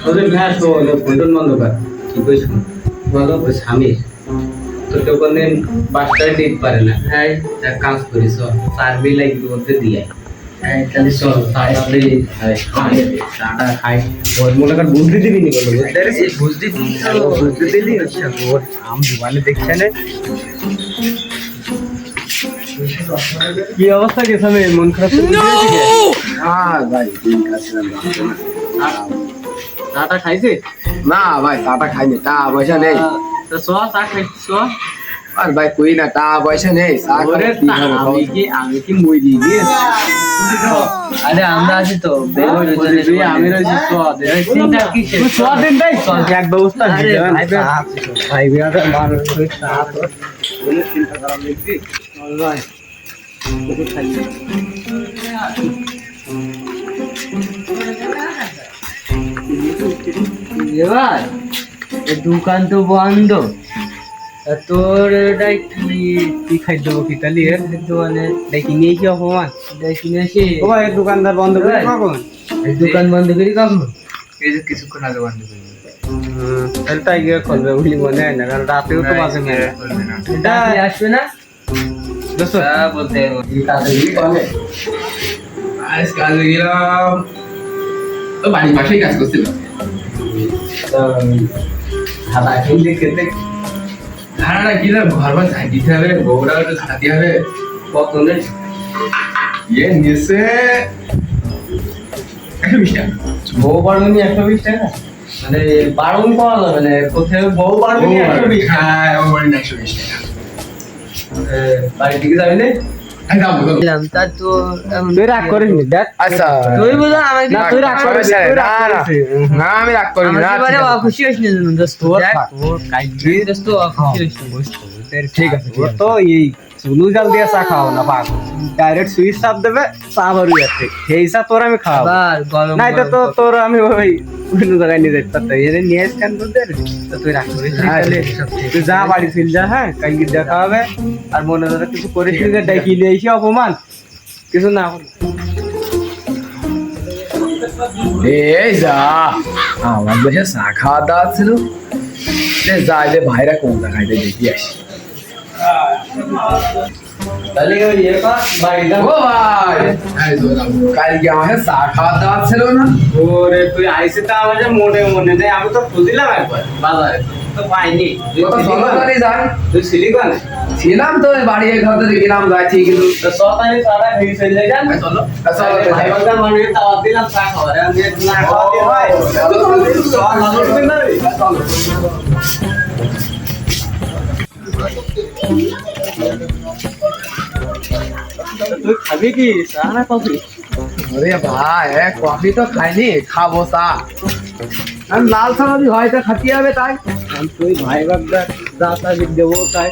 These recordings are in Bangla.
ওদের ভ্যাস হলো ফোন বন্ধ কর কি কইছ বলো ওই স্বামীর তো দোকানে বাসটা দিতে পারে না হ্যাঁ এক কাজ করিস সার্ভে লাইক করতে দিয়ে হ্যাঁ তাহলে চল তাহলে চাটা খাই ওর মনে কর বুঝতে দিবি নি বলো বুঝতে দিবি আচ্ছা ওর আম দোকানে দেখছে না কি অবস্থা গেছে আমি মন খারাপ হ্যাঁ ভাই দিন খাচ্ছিলাম চাটা খাইছে না ভাই টাকা খাইনি টাকা পয়সা নেই তো চা খাইছ আর ভাই কই না টাকা পয়সা নেই আমি কি মই দিয়ে আরে আমরা আছি তো আমি রয়েছি চিন্তা কি দিন তাই এক ব্যবস্থা ভাই বিরাটের মানুষ চিন্তা করা দেখবি ভাই এবার দোকান তো বন্ধ তোর এটাই কি খাই দেবো কি তাহলে এর দোকানে দেখি নিয়েছি অপমান দেখি নিয়েছি ও ভাই দোকানদার বন্ধ করি কখন দোকান বন্ধ করি কখন এই যে কিছুক্ষণ আগে বন্ধ করি তাহলে তাই গিয়ে করবে বলি মনে হয় না কারণ রাতেও তো বাজে মেরে আসবে না দোস্ত বলতে আজ কাজে গেলাম তো বাড়ির পাশেই কাজ করছিলাম খাতা খেলে খেতে ধারণা কি না ঘর বাস দিতে হবে বউরা একটু খাতে হবে কত নেই ইয়ে নিচে 120 টাকা বউ বাড়ুনি 120 টাকা মানে বাড়ুন পাওয়া যাবে মানে কোথাও বউ বাড়ুনি 120 হ্যাঁ ও মানে 120 টাকা বাড়ি থেকে যাবি না তার তো তুই রাগ করিস নি দেখ আচ্ছা তুই বুঝা আমাকে না তুই রাগ করিস না আমি রাগ করি না এবারে খুশি হইস না দোস্ত দেখ তোর কাই দোস্ত খুশি হইস ঠিক আছে তো এই চুলু জাল দিয়ে চা খাও না পাক ডাইরেক্ট সুইচ চাপ দেবে চা ভরি যাচ্ছে সেই চা তোর আমি খাওয়াবো না এটা তো তোর আমি ওই অন্য জায়গায় নিয়ে যেতে পারতাম এনে নিয়ে আসকান বলতে তো তুই রাগ করিস তাহলে তুই যা বাড়ি ফিল যা হ্যাঁ কালকে দেখা হবে আর মনে ধরে কিছু করিস না ডাকি নিয়ে এসে অপমান কিছু না এই যা আমার বসে চা খাওয়া দাওয়া ছিল যাই যে ভাইরা কোনটা খাইতে দেখি আসি তাহলে ওই একা বাড়িটা ও ভাই কালকে আমাকে চা খাওয়া দাওয়া ছিল না ওরে তুই আইসে তো আমাদের মনে নেই আমি তো খুঁজলাম একবার বাজারে তো পাইনি তুই সিলিকন ছিলাম তো বাড়ি ঘর থেকে গেলাম যাচ্ছি কিন্তু সতানি সারা ভেঙে চলে যান চলো ভাই বাজার মানে দাওয়াত দিলাম চা খাওয়ারে আমি না খাওয়া দিয়ে ভাই তুই খাবি কি চা না কফি আরে ভাই কফি তো খাইনি খাবো চা আমি লাল চা যদি হয় তো খাতি হবে তাই তুই ভাই বাগদার যা চা দেবো তাই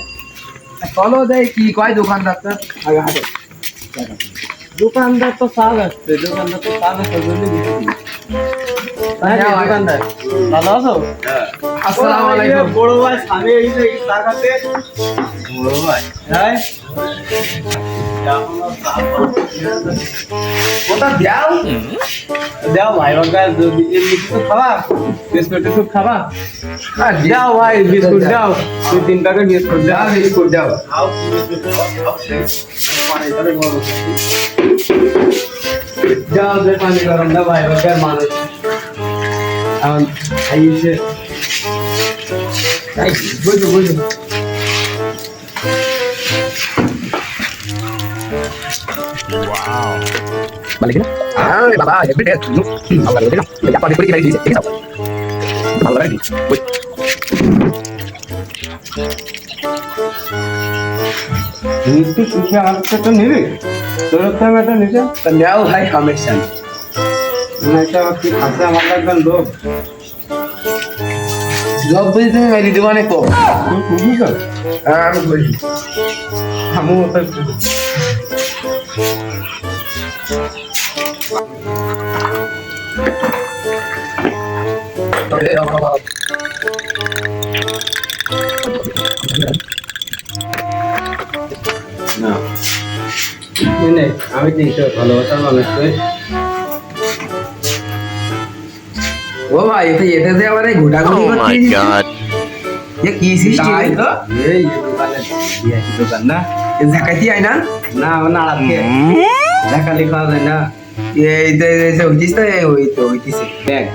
চলো দেখ কি কয় দোকানদারটা আগে হাটে দোকানদার তো চা আসছে দোকানদার তো চা না করবে দোকানদার ভালো আছো আসসালামু আলাইকুম বড় ভাই সামনে এই যে চা খাতে বড় ভাই হ্যাঁ ওটা দাও দাও ভাই বাগার এমনি কিছু খাবা বিস্কুট খাবা দাও ভাই বিস্কুট দাও 2-3 প্যাকেট বিস্কুট দাও বিস্কুট দাও যাও যে পানি গরম দাও ভাই বাগার মানুষ এখন আইছে তাই বুঝো Wow. balik na baba ya beda dulu apa lagi na ya apa diberi lagi ini apa apa lagi woi মিষ্টি কিছু আমার তো নিবি তোর তো আমি এটা নিচে now high commission এটা কি খাসে আমার লাগবে লোক job বুঝি তুমি মেরি দোকানে কো তুই কি কর আমি বলি আমু তো না আমি দেখি ভালোবাসার মানুষ ও ভাই এতে যে আবার এই ঘোটাঘুটি Oh my করছিস god. এ কি সৃষ্টি তাই রে? তো এই দোকানে বিয়াটি দোকান না এ ঝাঁকাইতি আয় না না ও নাড়াতে দেখালি খাওয়া যায় না এই যে হইতিস তো ওই তো হইতিছে ব্যাগ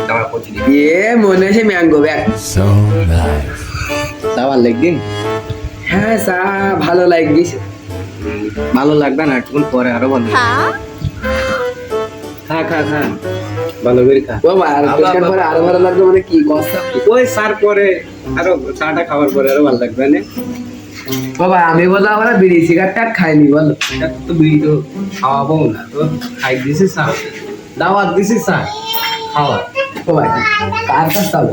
আমার করছি এ মনে হচ্ছে ম্যাঙ্গো ব্যাগ দাবার লাগদিন হ্যাঁ চা ভালো লাগছে ভালো লাগবে না একটু পরে আরো ভালো খা খা খা ভালো করে খা ও ভাই আর কিছুক্ষণ পরে আরো ভালো লাগবে মানে কি কথা ওই সার পরে আরো চাটা খাওয়ার পরে আরো ভালো লাগবে না ও ভাই আমি বললাম আমরা বিড়ি সিগারেট খাইনি বলো এটা তো বিড়ি তো খাওয়াবো না তো খাই দিছি চা দাওয়াত দিছি চা খাওয়া ও ভাই কার কাছে যাবো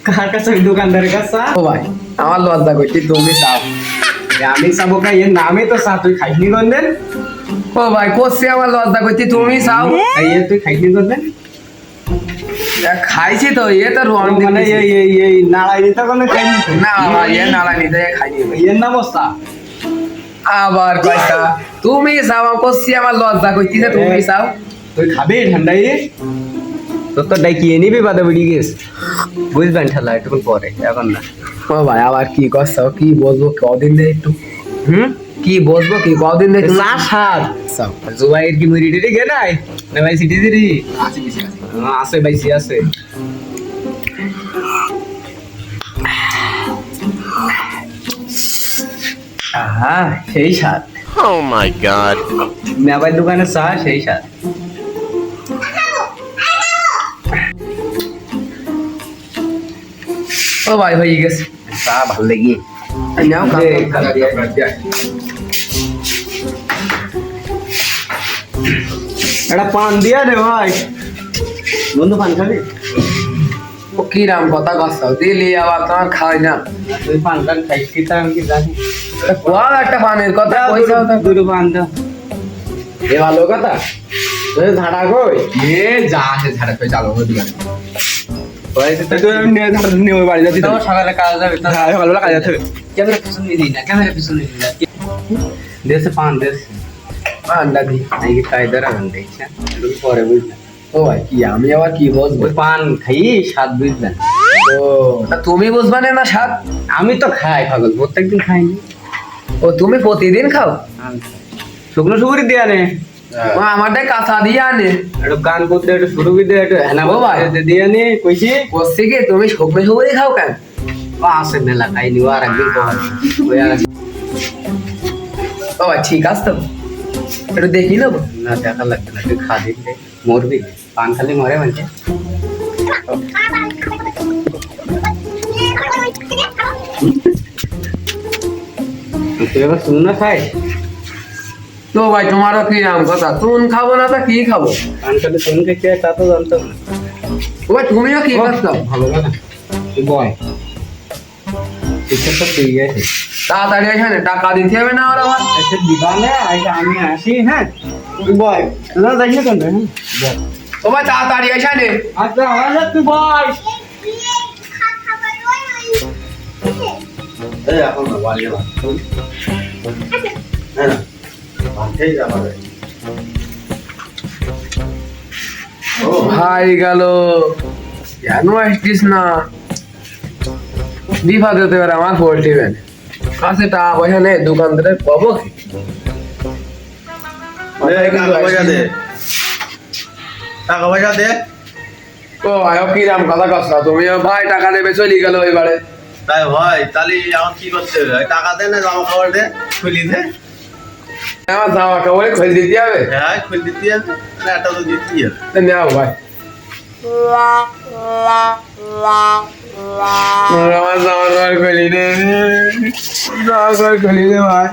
কার কাছে ওই দোকানদারের কাছে চা? ও ভাই আমার লজ্জা করছি তুমি চাও আমি চাবো খাই এর নামে তো চা তুই খাইনি করলেন ও ভাই করছে আমার লজ্জা করছি তুমি চাও তুই খাইনি করলেন খাইছি তো এ তো রং মানে এই নাড়াই দিতে কোনো খাইনি না ভাই এ নালা নিতে খাইনি এর নাম চা আবার কয়টা তুমি চাও করছি আমার লজ্জা করছি যে তুমি চাও তুই খাবি ঠান্ডাই তোর তো ডাইকিয়ে নিবি বাদে বেড়ি গেছ বুঝবেন ঠেলা একটু পরে এখন না ও ভাই আবার কি করছো কি বলবো কদিন দেয় একটু কি বলবো কি কদিন দেয় চা সাত জুবাইয়ের কি মুড়ি টিড়ি গে নাই না ভাই সিটি দিদি আছে ভাই সি আছে আহা সেই স্বাদ Oh my god. মেবাই দোকানে চা সেই স্বাদ ও ভাই হয়ে গেছে চা ভাল লাগি নাও এটা পান দিয়া রে ভাই বন্ধু পান খাবি ও কি রাম কথা করছো দিলি আবার তোমার খাই না তুই পান টান খাইস কি তা আমি কি জানি কোয়া একটা পানের কথা কইছো তো দুটো পান দাও এ ভালো কথা তুই ঝাড়া কই এ যা আছে ঝাড়া কই চালো ওই দিকে তুই নিয়ে ঝাড়া নিয়ে ওই বাড়ি যাচ্ছি সকালে কাজ যাবে সকালবেলা কাজ যাচ্ছে ক্যামেরা পিছনে দিই না ক্যামেরা পিছনে দিই না দেশে পান দেশ আন্ডা দি এই কায়দা রাখেন দেখছে পরে বুঝলেন ও ভাই কি আমি আবার কি বলবো ওই পান খাই স্বাদ বুঝলেন ও তা তুমি বুঝবা না স্বাদ আমি তো খাই পাগল প্রত্যেকদিন খাইনি ও তুমি প্রতিদিন খাও শুকনো সুপুরি দিয়া নে ও আমারটা কাঁচা দিয়ে আনে একটু কান করতে একটু শুরু করতে একটু হেনা ও ভাই। দিয়ে নে কইছি করছি কি তুমি শুকনো শুকনোই খাও কেন আছে মেলা খাইনি আর একদিন ওই আর ও ভাই ঠিক আছে তো একটু দেখি নেবো না দেখা লাগবে না তুই খা দিলে মরবি পান খালি মরে মানে তুই এবার শুন না খাই তো ভাই তোমারও কি নাম কথা তুন খাবো না তা কি খাবো পান খালি শুন খেতে তা তো জানতাম না ও ভাই তুমিও কি করছো ভালো কথা তুই বয় তো তুই গেছে তাড়াতাড়ি এখানে টাকা দিতে হবে না আর আমার আচ্ছা দিবানে আমি আসি হ্যাঁ তুই বয় তোরা যাইলে কেন হ্যাঁ বয় ও ভাই তাড়াতাড়ি এখানে আচ্ছা আমার তুই বয় এই এখন না বাড়ি না হ্যাঁ ভাতেই যাবে ও ভাই গেল কেন আসছিস না বিপদ হতে পারে আমার পোল্ট্রি ভ্যান কাছে টাকা পয়সা নেই দোকানদারের পাবো কি টাকা পয়সা দে ও ভাই কি রাম কথা কষ্ট তুমি ভাই টাকা দেবে চলে গেল এবারে তাই ভাই তাহলে এখন কি করতে হবে টাকা দে না জামা খাবার দে খুলি দে আমার জামা কাপড়ে খুলে দিতে হবে হ্যাঁ খুলি দিতে হবে না এটা তো দিতেই হবে তো নাও ভাই আমার জামা কাপড় খুলি দে জামা কাপড় খুলি দে ভাই